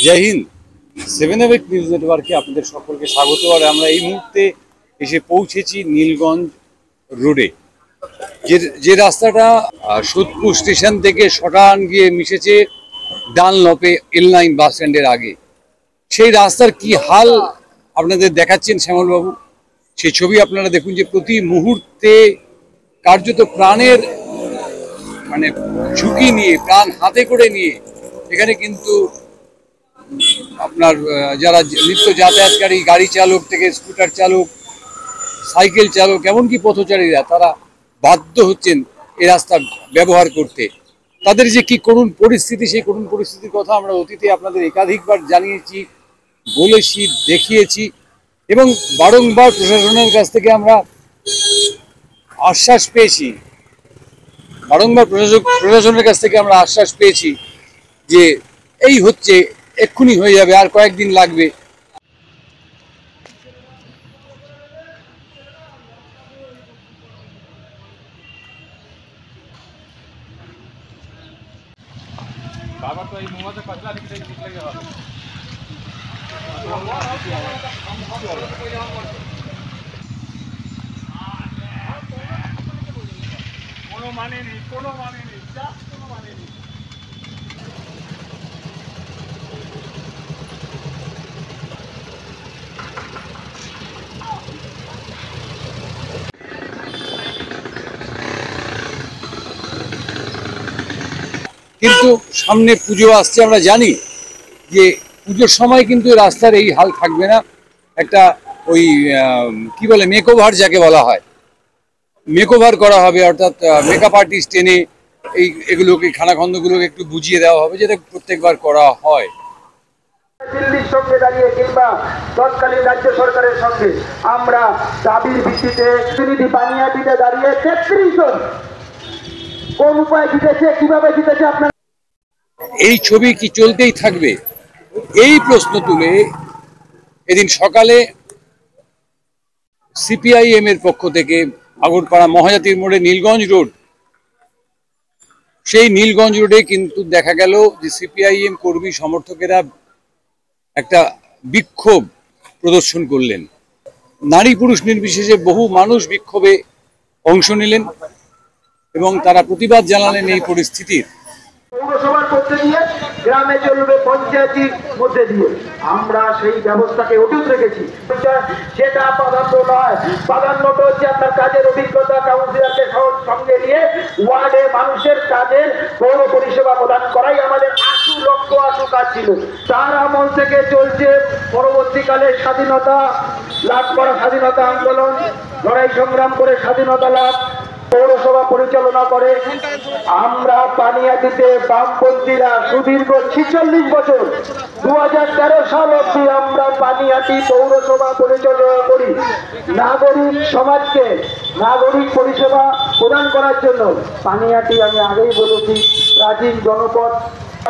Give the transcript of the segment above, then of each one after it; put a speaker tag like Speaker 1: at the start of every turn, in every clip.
Speaker 1: জয় Hind. 7 news নেটওয়ার্কে আপনাদের সকলকে স্বাগত। আর আমরা এই মুহূর্তে এসে পৌঁছেছি নীলগঞ্জ রোডে, যে রাস্তাটা সোদপুর স্টেশন থেকে সটান গিয়ে মিশেছে ডানলপে এল9 বাস স্ট্যান্ডের আগে। সেই রাস্তার কি হাল আপনাদের দেখাচ্ছেন শ্যামলবাবু। সেই ছবি আপনারা দেখুন যে প্রতি মুহূর্তে কার্যত প্রাণের ঝুঁকি নিয়ে, প্রাণ হাতে করে নিয়ে এখানে কিন্তু আপনার যারা নিত্য যাতায়াতকারী গাড়ি চালক থেকে স্কুটার চালক, সাইকেল চালক, এমনকি পথচারীরা তারা বাধ্য হচ্ছেন এই রাস্তা ব্যবহার করতে। তাদের যে কি করুণ পরিস্থিতি, সেই করুণ পরিস্থিতির কথা আমরা অতীতে আপনাদের একাধিকবার জানিয়েছি, বলেছি, দেখিয়েছি এবং বারংবার প্রশাসনের কাছ থেকে আমরা আশ্বাস পেয়েছি, প্রশাসনের কাছ থেকে আমরা আশ্বাস পেয়েছি যে এই হচ্ছে, এক্ষুনি হয়ে যাবে, আর কয়েকদিন লাগবে।
Speaker 2: কোনো মানে নেই, কোনো মানে নেই, কোনো মানে নেই।
Speaker 1: কিন্তু সামনে পুজো আসছে, আমরা জানি যে পুজোর সময় কিন্তু রাস্তার এই হাল থাকবে না। একটা ওই কি বলে মেকওভার, যাকে বলা হয়, মেকওভার করা হবে, অর্থাৎ মেকআপ আর্টিস্ট এনে এগুলোকে, খানাখন্দগুলোকে একটু বুঝিয়ে দেওয়া হবে, যেটা প্রত্যেকবার করা হয়।
Speaker 3: দিল্লির সঙ্গে দাঁড়িয়ে কিংবা তৎকালীন রাজ্য সরকারের সঙ্গে আমরা দাবির ভিত্তিতে প্রতিনিধি পানিহাটিতে দাঁড়িয়ে 33 জন কোন উপায় জিতেছে, কিভাবে জিতেছে আপনার
Speaker 1: এই ছবি কি চলতেই থাকবে? এই প্রশ্ন তুলে এদিন সকালে সিপিআইএম এর পক্ষ থেকে আগরপাড়া মহাজাতির মোড়ে নীলগঞ্জ রোড, সেই নীলগঞ্জ রোডে কিন্তু দেখা গেল যে সিপিআইএম কর্মী সমর্থকেরা একটা বিক্ষোভ প্রদর্শন করলেন। নারী পুরুষ নির্বিশেষে বহু মানুষ বিক্ষোভে অংশ নিলেন এবং তারা প্রতিবাদ জানালেন এই পরিস্থিতির।
Speaker 3: পৌরসভার মধ্যে দিয়ে গ্রামে চলবে পঞ্চায়েতের মধ্যে দিয়ে, আমরা সেই ব্যবস্থাকে অটুট রেখেছি। সেটা প্রাধান্য নয়, প্রাধান্যটা হচ্ছে আপনার কাজের অভিজ্ঞতা, কাউন্সিলরকে সঙ্গে নিয়ে ওয়ার্ডে মানুষের কাজের পৌর পরিষেবা প্রদান করাই আমাদের আশু লক্ষ্য, আশু কাজ ছিল। তার আমল থেকে চলছে পরবর্তীকালে স্বাধীনতা লাভ করা, স্বাধীনতা আন্দোলন, লড়াই সংগ্রাম করে স্বাধীনতা লাভ, পৌরসভা পরিচালনা করে। আমরা পানিহাটিতে বামপন্থীরা সুদীর্ঘ 46 বছর 2013 সাল অবধি আমরা পানিহাটি পৌরসভা পরিচালনা করি। নাগরিক সমাজকে নাগরিক পরিষেবা প্রদান করার জন্য পানিহাটি, আমি আগেই বলেছি, প্রাচীন জনপদ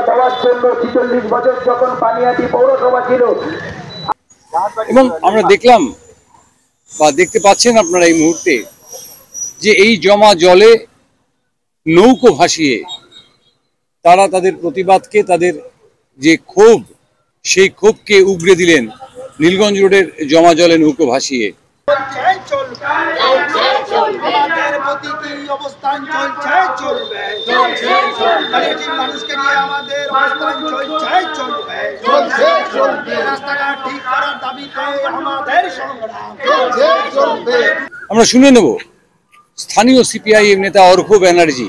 Speaker 3: দেওয়ার জন্য 46 বছর যখন পানিহাটি পৌরসভা ছিল।
Speaker 1: এবং আমরা দেখলাম বা দেখতে পাচ্ছেন আপনারা এই মুহূর্তে যে এই জমা জলে নৌকো ভাসিয়ে তারা তাদের প্রতিবাদকে, তাদের যে ক্ষোভ, সেই ক্ষোভকে উগরে দিলেন নীলগঞ্জ রোডের জমা জলে নৌকো ভাসিয়ে। আমরা শুনে নেব স্থানীয় সিপিআইএম নেতা অর্ঘ ব্যানার্জি,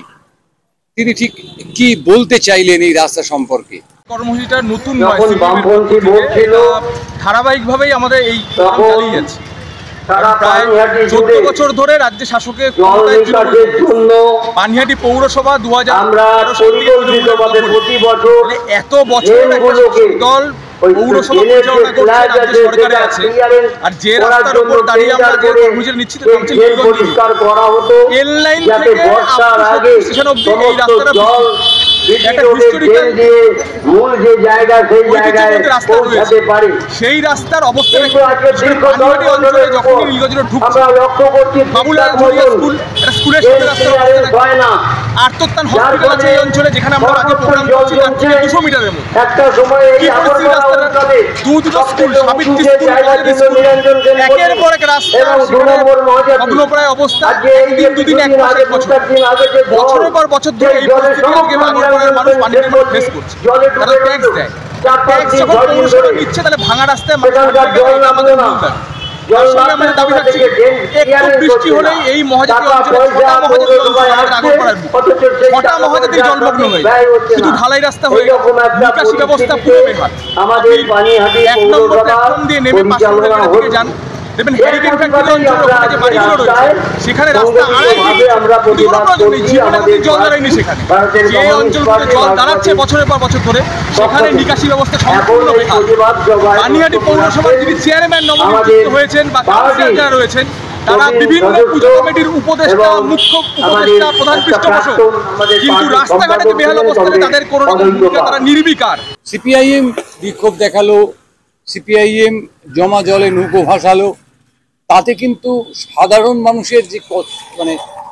Speaker 1: তিনি ঠিক কি বলতে চাইলেন এই রাস্তা সম্পর্কে।
Speaker 2: কর্মসূচিটা নতুন ধারাবাহিকভাবেই আমাদের এই চালিয়ে যাচ্ছে। প্রায় 14 বছর ধরে রাজ্য শাসকের পানিহাটি পৌরসভা 2013 এত বছর দল পৌরসভা পরিচালনা করছে, রাজ্য সরকারে আছে। আর যে রাস্তার উপর দাঁড়িয়ে আমরা যে কর্মসূচি নিচ্ছি, এল9 থেকে স্টেশন অব্দি এই রাস্তাটা সেই রাস্তার অবস্থা অঞ্চলে যখনই নীলগঞ্জ রোড ঢুকছে, বাবুলাল স্কুল, স্কুলের সাথে রাস্তার অবস্থা আর্তত্তান হসপিটাল আছে এই অঞ্চলে, যেখানে আমরা আগে প্রোগ্রাম করছি তার থেকে 200 মিটারের মধ্যে।
Speaker 3: একটা সময় এই
Speaker 2: কি পরিস্থিতি রাস্তাটার? দুটো school, Savitri school, college school, একের পর এক রাস্তা, সেখানে ভগ্নপ্রায় অবস্থা, একদিন দুদিন, এক মাস, এক বছর, বছরের পর বছর ধরে এই পরিস্থিতি আজকে ভাঙড়ের মানুষ পানির মধ্যে ফেস করছে। তারা ট্যাক্স দেয়, ট্যাক্স যখন পৌরসভা নিচ্ছে, তাহলে ভাঙা রাস্তায় মানুষ আমাদের মূল দাবি। তার সঙ্গে আমাদের দাবি থাকছে একটু বৃষ্টি হলেই এই মহাজাতি অঞ্চলে ছটা মহাজাতি অঞ্চল আগরপাড়ার ছটা মহাজাতি জলমগ্ন হয়ে যায়। শুধু ঢালাই রাস্তা হয়ে গেল, নিকাশি ব্যবস্থা পুরো বেহাল। এক নম্বর প্ল্যাটফর্ম দিয়ে নেমে 500 মিটার দিকে যান, দেখবেন হ্যারিকেন ফ্যাক্টরি অঞ্চল, ওখানে যে বাড়িগুলো রয়েছে সেখানে রাস্তা 2.5 ফিট, কোনো প্রয়োজন নেই, জীবনে কোনোদিন জল দাঁড়ায়নি সেখানে। যে অঞ্চলগুলোতে জল দাঁড়াচ্ছে বছরের পর বছর ধরে, সেখানে নিকাশি ব্যবস্থা সম্পূর্ণ বেহাল। পানিহাটি পৌরসভার যিনি চেয়ারম্যান নবনিযুক্ত হয়েছেন বা কাউন্সিলর যারা রয়েছেন, তারা বিভিন্ন পুজো কমিটির উপদেষ্টা, মুখ্য উপদেষ্টা, প্রধান পৃষ্ঠপোষক, কিন্তু রাস্তাঘাটে যে বেহাল অবস্থাতে তাদের কোনো রকম ভূমিকা, তারা নির্বিকার।
Speaker 1: সিপিআইএম বিক্ষোভ দেখালো, সিপিআইএম জমা জলে নৌকো ভাসালো, তাতে কিন্তু সাধারণ মানুষের যে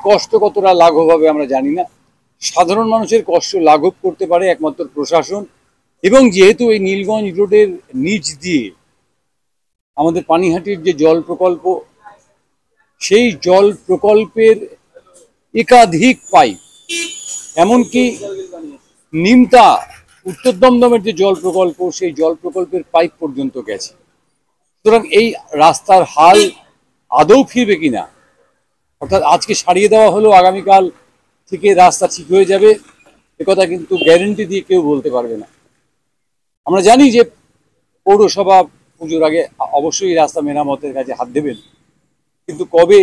Speaker 1: কষ্ট কতটা লাঘব হবে আমরা জানি না। সাধারণ মানুষের কষ্ট লাঘব করতে পারে একমাত্র প্রশাসন। এবং যেহেতু এই নীলগঞ্জ রোডের নিচ দিয়ে আমাদের পানিহাটির যে জল প্রকল্প, সেই জল প্রকল্পের একাধিক পাইপ, এমনকি নিমতা উত্তর দমদমের যে জল প্রকল্প, সেই জল প্রকল্পের পাইপ পর্যন্ত গেছে। সুতরাং এই রাস্তার হাল আদৌ ফিরবে কিনা, অর্থাৎ আজকে সারিয়ে দেওয়া হলো, আগামীকাল থেকে রাস্তা ঠিক হয়ে যাবে, একথা কিন্তু গ্যারেন্টি দিয়ে কেউ বলতে পারবে না। আমরা জানি যে পৌরসভা পুজোর আগে অবশ্যই রাস্তা মেরামতের কাজে হাত দেবেন, কিন্তু কবে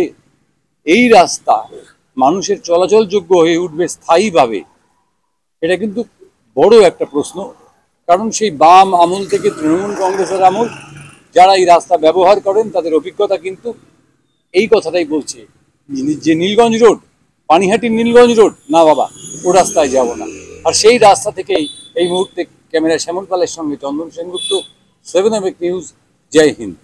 Speaker 1: এই রাস্তা মানুষের চলাচলযোগ্য হয়ে উঠবে স্থায়ীভাবে, এটা কিন্তু বড় একটা প্রশ্ন। কারণ সেই বাম আমল থেকে তৃণমূল কংগ্রেসের আমল যারা এই রাস্তা ব্যবহার করেন, তাদের অভিজ্ঞতা কিন্তু এই কথাটাই বলছে যে নীলগঞ্জ রোড, পানিহাটির নীলগঞ্জ রোড, না বাবা, ও রাস্তায় যাব না। আর সেই রাস্তা থেকেই এই মুহূর্তে ক্যামেরা শ্যামল পালের সঙ্গে চন্দন সেনগুপ্ত, 7 নিউজ। জয় হিন্দ।